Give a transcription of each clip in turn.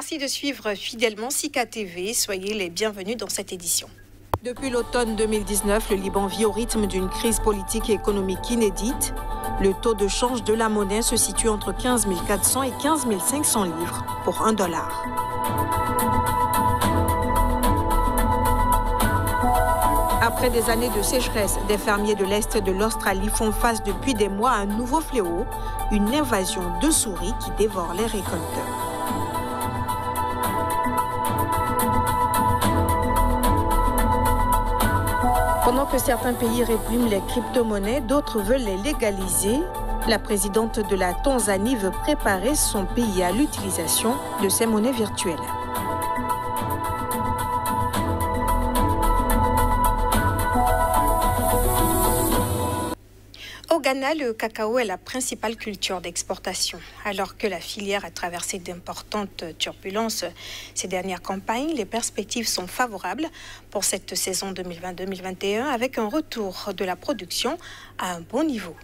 Merci de suivre fidèlement Sika TV. Soyez les bienvenus dans cette édition. Depuis l'automne 2019, le Liban vit au rythme d'une crise politique et économique inédite. Le taux de change de la monnaie se situe entre 15 400 et 15 500 livres pour $1. Après des années de sécheresse, des fermiers de l'Est de l'Australie font face depuis des mois à un nouveau fléau, une invasion de souris qui dévore les récolteurs. Pendant que certains pays répriment les crypto-monnaies, d'autres veulent les légaliser. La présidente de la Tanzanie veut préparer son pays à l'utilisation de ces monnaies virtuelles. Au Ghana, le cacao est la principale culture d'exportation. Alors que la filière a traversé d'importantes turbulences ces dernières campagnes, les perspectives sont favorables pour cette saison 2020-2021 avec un retour de la production à un bon niveau.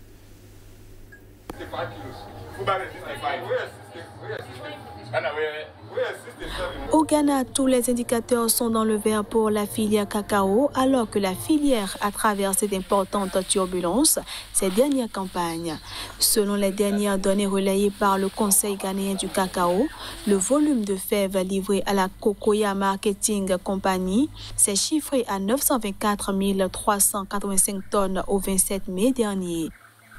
Au Ghana, tous les indicateurs sont dans le vert pour la filière cacao, alors que la filière a traversé d'importantes turbulences ces dernières campagnes. Selon les dernières données relayées par le Conseil ghanéen du cacao, le volume de fèves livré à la Cocoa Marketing Company s'est chiffré à 924 385 tonnes au 27 mai dernier.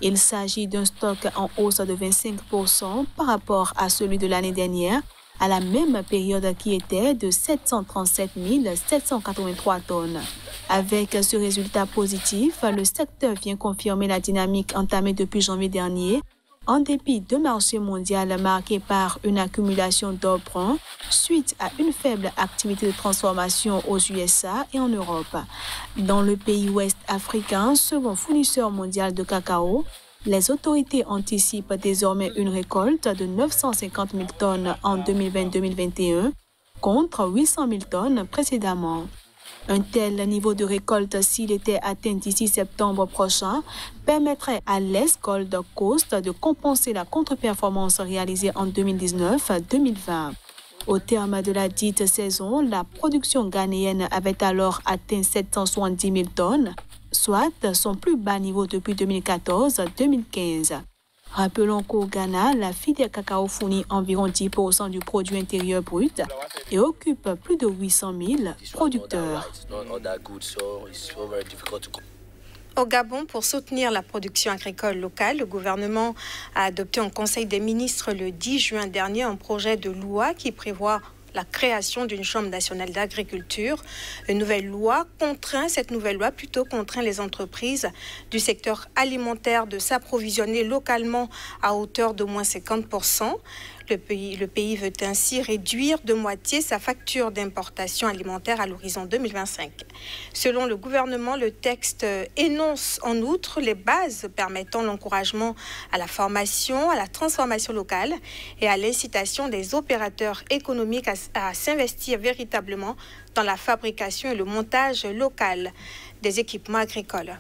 Il s'agit d'un stock en hausse de 25% par rapport à celui de l'année dernière, à la même période qui était de 737 783 tonnes. Avec ce résultat positif, le secteur vient confirmer la dynamique entamée depuis janvier dernier, en dépit d'un marché mondial marqué par une accumulation d'emprunt suite à une faible activité de transformation aux USA et en Europe. Dans le pays ouest africain, second fournisseur mondial de cacao, les autorités anticipent désormais une récolte de 950 000 tonnes en 2020-2021 contre 800 000 tonnes précédemment. Un tel niveau de récolte, s'il était atteint d'ici septembre prochain, permettrait à l'Est Gold Coast de compenser la contre-performance réalisée en 2019-2020. Au terme de la dite saison, la production ghanéenne avait alors atteint 770 000 tonnes, soit son plus bas niveau depuis 2014-2015. Rappelons qu'au Ghana, la filière cacao fournit environ 10% du produit intérieur brut et occupe plus de 800 000 producteurs. Au Gabon, pour soutenir la production agricole locale, le gouvernement a adopté en Conseil des ministres le 10 juin dernier un projet de loi qui prévoit la création d'une Chambre nationale d'agriculture. Cette nouvelle loi contraint les entreprises du secteur alimentaire de s'approvisionner localement à hauteur d'au moins 50%. Le pays veut ainsi réduire de moitié sa facture d'importation alimentaire à l'horizon 2025. Selon le gouvernement, le texte énonce en outre les bases permettant l'encouragement à la formation, à la transformation locale et à l'incitation des opérateurs économiques à s'investir véritablement dans la fabrication et le montage local des équipements agricoles.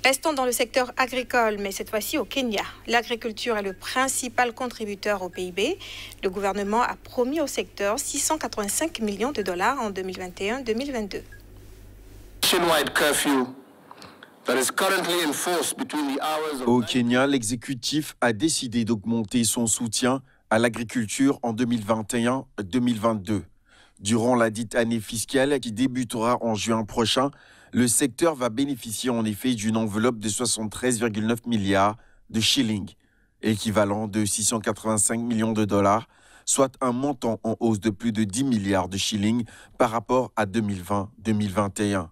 Restons dans le secteur agricole, mais cette fois-ci au Kenya. L'agriculture est le principal contributeur au PIB. Le gouvernement a promis au secteur 685 millions de dollars en 2021-2022. Au Kenya, l'exécutif a décidé d'augmenter son soutien à l'agriculture en 2021-2022. Durant la dite année fiscale qui débutera en juin prochain, le secteur va bénéficier en effet d'une enveloppe de 73,9 milliards de shillings, équivalent de 685 millions de dollars, soit un montant en hausse de plus de 10 milliards de shillings par rapport à 2020-2021.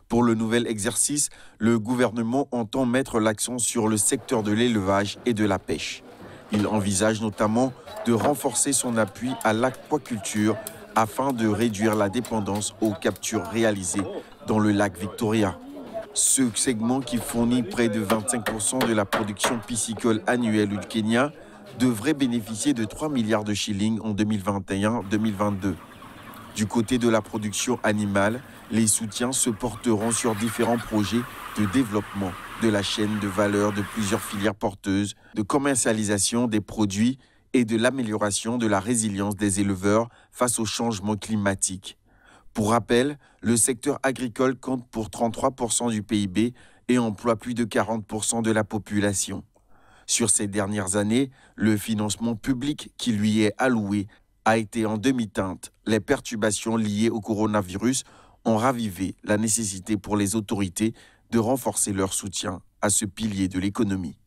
Pour le nouvel exercice, le gouvernement entend mettre l'accent sur le secteur de l'élevage et de la pêche. Il envisage notamment de renforcer son appui à l'aquaculture afin de réduire la dépendance aux captures réalisées dans le lac Victoria. Ce segment, qui fournit près de 25% de la production piscicole annuelle du Kenya, devrait bénéficier de 3 milliards de shillings en 2021-2022. Du côté de la production animale, les soutiens se porteront sur différents projets de développement de la chaîne de valeur de plusieurs filières porteuses, de commercialisation des produits et de l'amélioration de la résilience des éleveurs face au changement climatique. Pour rappel, le secteur agricole compte pour 33% du PIB et emploie plus de 40% de la population. Sur ces dernières années, le financement public qui lui est alloué a été en demi-teinte. Les perturbations liées au coronavirus ont ravivé la nécessité pour les autorités de renforcer leur soutien à ce pilier de l'économie.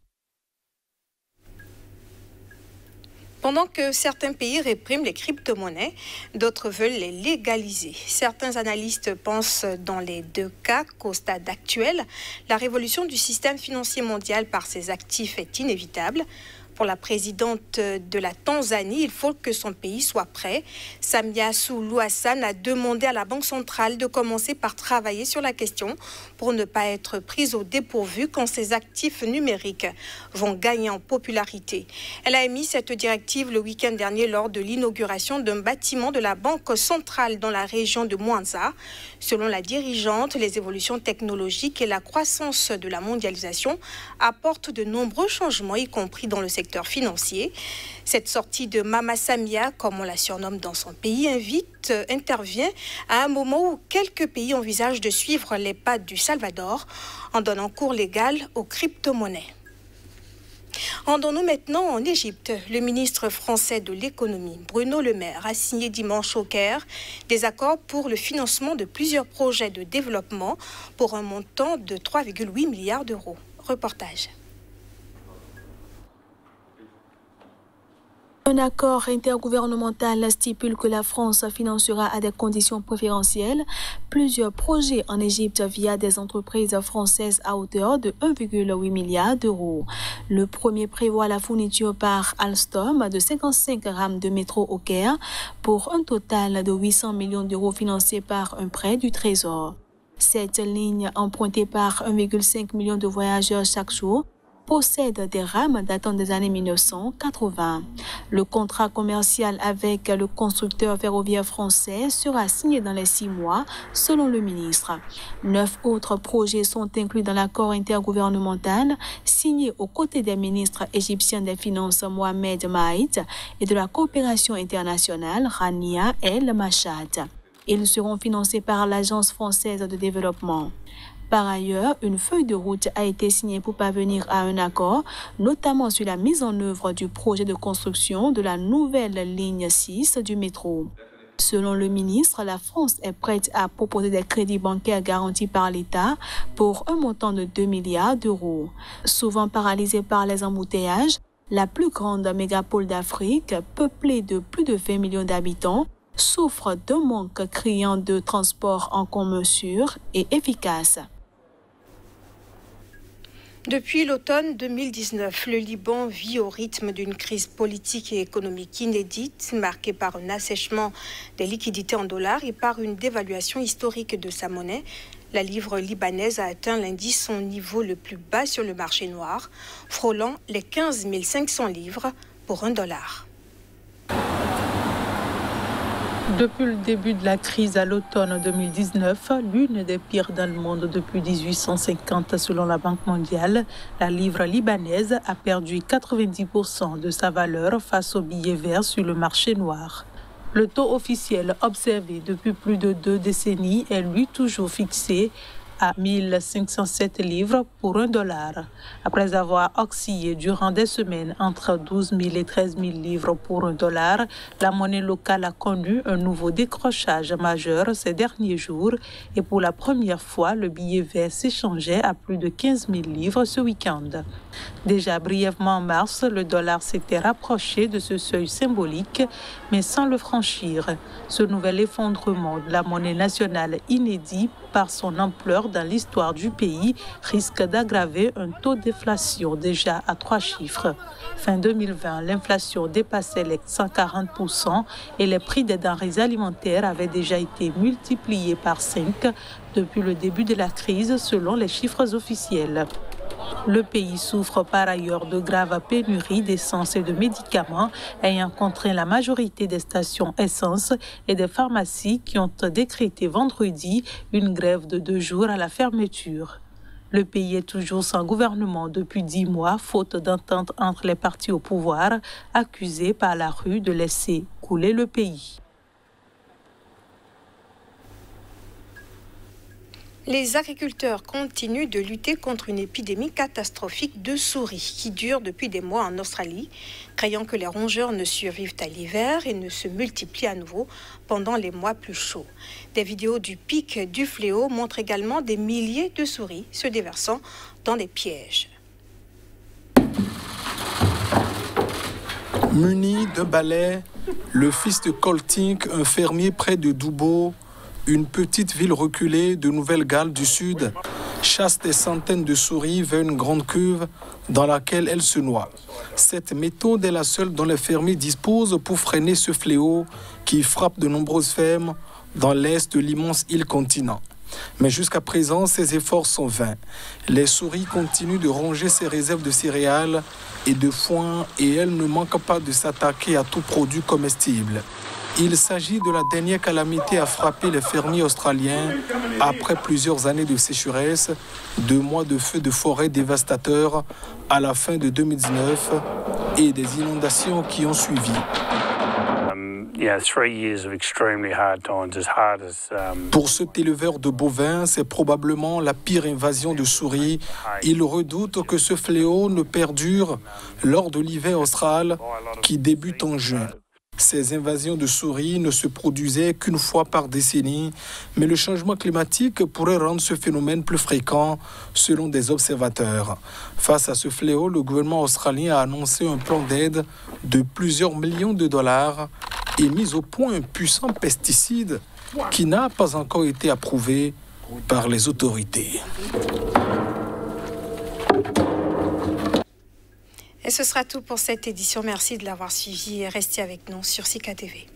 Pendant que certains pays répriment les crypto-monnaies, d'autres veulent les légaliser. Certains analystes pensent dans les deux cas qu'au stade actuel, la révolution du système financier mondial par ses actifs est inévitable. Pour la présidente de la Tanzanie, il faut que son pays soit prêt. Samia Suluhu Hassan a demandé à la Banque centrale de commencer par travailler sur la question pour ne pas être prise au dépourvu quand ces actifs numériques vont gagner en popularité. Elle a émis cette directive le week-end dernier lors de l'inauguration d'un bâtiment de la Banque centrale dans la région de Mwanza. Selon la dirigeante, les évolutions technologiques et la croissance de la mondialisation apportent de nombreux changements, y compris dans le secteur financier. Cette sortie de Mama Samia, comme on la surnomme dans son pays, intervient à un moment où quelques pays envisagent de suivre les pas du Salvador en donnant cours légal aux crypto-monnaies. Rendons-nous maintenant en Égypte. Le ministre français de l'économie, Bruno Le Maire, a signé dimanche au Caire des accords pour le financement de plusieurs projets de développement pour un montant de 3,8 milliards d'euros. Reportage. Un accord intergouvernemental stipule que la France financera à des conditions préférentielles plusieurs projets en Égypte via des entreprises françaises à hauteur de 1,8 milliard d'euros. Le premier prévoit la fourniture par Alstom de 55 rames de métro au Caire pour un total de 800 millions d'euros financés par un prêt du Trésor. Cette ligne, empruntée par 1,5 million de voyageurs chaque jour, possède des rames datant des années 1980. Le contrat commercial avec le constructeur ferroviaire français sera signé dans les 6 mois, selon le ministre. 9 autres projets sont inclus dans l'accord intergouvernemental signé aux côtés des ministres égyptiens des Finances Mohamed Maït et de la coopération internationale Rania El Machad. Ils seront financés par l'Agence française de développement. Par ailleurs, une feuille de route a été signée pour parvenir à un accord, notamment sur la mise en œuvre du projet de construction de la nouvelle ligne 6 du métro. Selon le ministre, la France est prête à proposer des crédits bancaires garantis par l'État pour un montant de 2 milliards d'euros. Souvent paralysée par les embouteillages, la plus grande mégapole d'Afrique, peuplée de plus de 20 millions d'habitants, souffre d'un manque criant de transport en commun sûr et efficace. Depuis l'automne 2019, le Liban vit au rythme d'une crise politique et économique inédite, marquée par un assèchement des liquidités en dollars et par une dévaluation historique de sa monnaie. La livre libanaise a atteint lundi son niveau le plus bas sur le marché noir, frôlant les 15 500 livres pour $1. Depuis le début de la crise à l'automne 2019, l'une des pires dans le monde depuis 1850 selon la Banque mondiale, la livre libanaise a perdu 90% de sa valeur face au billet vert sur le marché noir. Le taux officiel observé depuis plus de 2 décennies est lui toujours fixé à 1507 livres pour $1. Après avoir oscillé durant des semaines entre 12 000 et 13 000 livres pour $1, la monnaie locale a connu un nouveau décrochage majeur ces derniers jours et pour la première fois, le billet vert s'échangeait à plus de 15 000 livres ce week-end. Déjà brièvement en mars, le dollar s'était rapproché de ce seuil symbolique, mais sans le franchir. Ce nouvel effondrement de la monnaie nationale inédit par son ampleur dans l'histoire du pays risque d'aggraver un taux d'inflation déjà à 3 chiffres. Fin 2020, l'inflation dépassait les 140% et les prix des denrées alimentaires avaient déjà été multipliés par 5 depuis le début de la crise selon les chiffres officiels. Le pays souffre par ailleurs de graves pénuries d'essence et de médicaments, ayant contraint la majorité des stations essence et des pharmacies qui ont décrété vendredi une grève de 2 jours à la fermeture. Le pays est toujours sans gouvernement depuis 10 mois, faute d'entente entre les partis au pouvoir, accusés par la rue de laisser couler le pays. Les agriculteurs continuent de lutter contre une épidémie catastrophique de souris qui dure depuis des mois en Australie, craignant que les rongeurs ne survivent à l'hiver et ne se multiplient à nouveau pendant les mois plus chauds. Des vidéos du pic du fléau montrent également des milliers de souris se déversant dans des pièges. Muni de balai, le fils de Coltink, un fermier près de Dubbo, une petite ville reculée de Nouvelle-Galles du Sud, chasse des centaines de souris vers une grande cuve dans laquelle elles se noient. Cette méthode est la seule dont les fermiers disposent pour freiner ce fléau qui frappe de nombreuses fermes dans l'est de l'immense île continent. Mais jusqu'à présent, ces efforts sont vains. Les souris continuent de ronger ces réserves de céréales et de foin et elles ne manquent pas de s'attaquer à tout produit comestible. Il s'agit de la dernière calamité à frapper les fermiers australiens après plusieurs années de sécheresse, 2 mois de feux de forêt dévastateurs à la fin de 2019 et des inondations qui ont suivi. Pour cet éleveur de bovins, c'est probablement la pire invasion de souris. Il redoute que ce fléau ne perdure lors de l'hiver austral qui débute en juin. Ces invasions de souris ne se produisaient qu'une fois par décennie, mais le changement climatique pourrait rendre ce phénomène plus fréquent, selon des observateurs. Face à ce fléau, le gouvernement australien a annoncé un plan d'aide de plusieurs millions de dollars et mis au point un puissant pesticide qui n'a pas encore été approuvé par les autorités. Et ce sera tout pour cette édition. Merci de l'avoir suivi et restez avec nous sur Sika TV.